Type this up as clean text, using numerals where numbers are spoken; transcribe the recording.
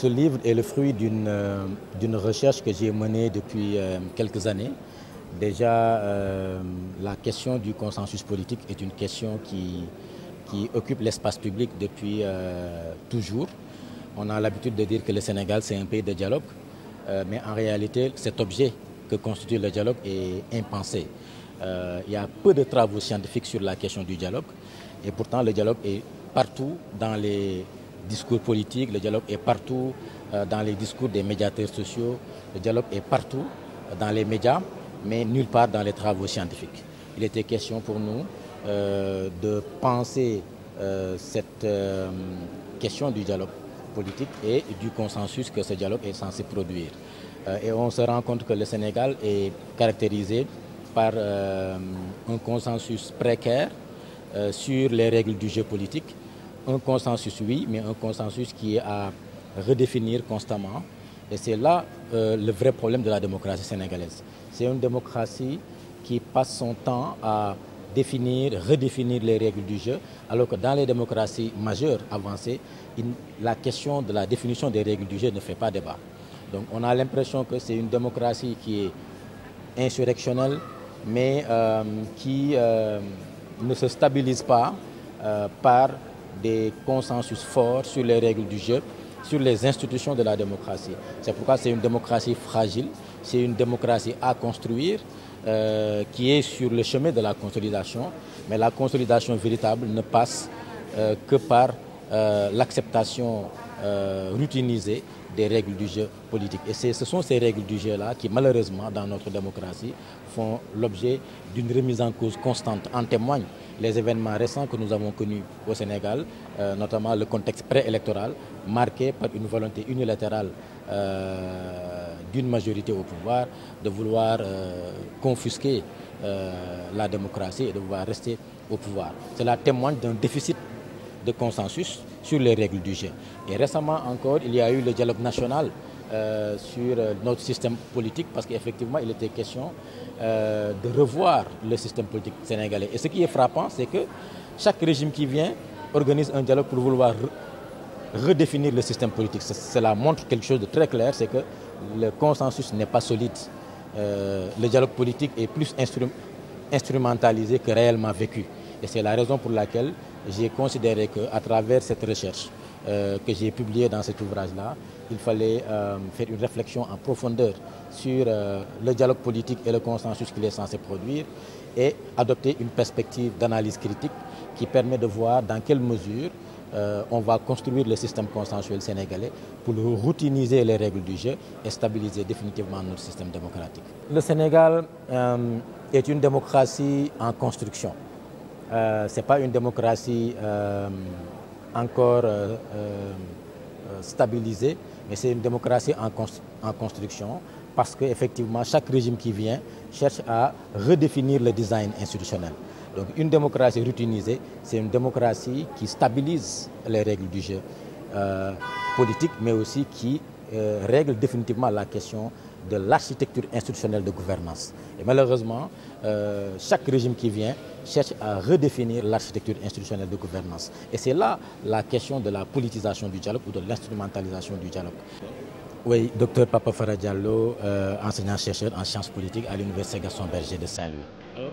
Ce livre est le fruit d'une recherche que j'ai menée depuis quelques années. Déjà, la question du consensus politique est une question qui occupe l'espace public depuis toujours. On a l'habitude de dire que le Sénégal, c'est un pays de dialogue, mais en réalité, cet objet que constitue le dialogue est impensé. Il y a peu de travaux scientifiques sur la question du dialogue, et pourtant le dialogue est partout dans les discours politiques, le dialogue est partout dans les discours des médiateurs sociaux, le dialogue est partout dans les médias, mais nulle part dans les travaux scientifiques. Il était question pour nous de penser cette question du dialogue politique et du consensus que ce dialogue est censé produire. Et on se rend compte que le Sénégal est caractérisé par un consensus précaire sur les règles du jeu politique. Un consensus, oui, mais un consensus qui est à redéfinir constamment. Et c'est là le vrai problème de la démocratie sénégalaise. C'est une démocratie qui passe son temps à redéfinir les règles du jeu, alors que dans les démocraties majeures avancées, la question de la définition des règles du jeu ne fait pas débat. Donc on a l'impression que c'est une démocratie qui est insurrectionnelle, mais qui ne se stabilise pas par des consensus forts sur les règles du jeu, sur les institutions de la démocratie. C'est pourquoi c'est une démocratie fragile, c'est une démocratie à construire, qui est sur le chemin de la consolidation, mais la consolidation véritable ne passe que par l'acceptation routinisée des règles du jeu politique. Et ce sont ces règles du jeu-là qui, malheureusement, dans notre démocratie, font l'objet d'une remise en cause constante. En témoignent les événements récents que nous avons connus au Sénégal, notamment le contexte préélectoral, marqué par une volonté unilatérale d'une majorité au pouvoir de vouloir confisquer la démocratie et de vouloir rester au pouvoir. Cela témoigne d'un déficit de consensus sur les règles du jeu. Et récemment encore, il y a eu le dialogue national sur notre système politique, parce qu'effectivement, il était question de revoir le système politique sénégalais. Et ce qui est frappant, c'est que chaque régime qui vient organise un dialogue pour vouloir redéfinir le système politique. Cela montre quelque chose de très clair, c'est que le consensus n'est pas solide. Le dialogue politique est plus instrumentalisé que réellement vécu. Et c'est la raison pour laquelle j'ai considéré qu'à travers cette recherche que j'ai publiée dans cet ouvrage-là, il fallait faire une réflexion en profondeur sur le dialogue politique et le consensus qu'il est censé produire et adopter une perspective d'analyse critique qui permet de voir dans quelle mesure on va construire le système consensuel sénégalais pour routiniser les règles du jeu et stabiliser définitivement notre système démocratique. Le Sénégal est une démocratie en construction. Ce n'est pas une démocratie encore stabilisée, mais c'est une démocratie en construction, parce qu'effectivement, chaque régime qui vient cherche à redéfinir le design institutionnel. Donc une démocratie routinisée, c'est une démocratie qui stabilise les règles du jeu politique, mais aussi qui règle définitivement la question de l'architecture institutionnelle de gouvernance. Et malheureusement, chaque régime qui vient cherche à redéfinir l'architecture institutionnelle de gouvernance. Et c'est là la question de la politisation du dialogue ou de l'instrumentalisation du dialogue. Oui, docteur Papa Fara Diallo, enseignant-chercheur en sciences politiques à l'Université Gaston Berger de Saint-Louis.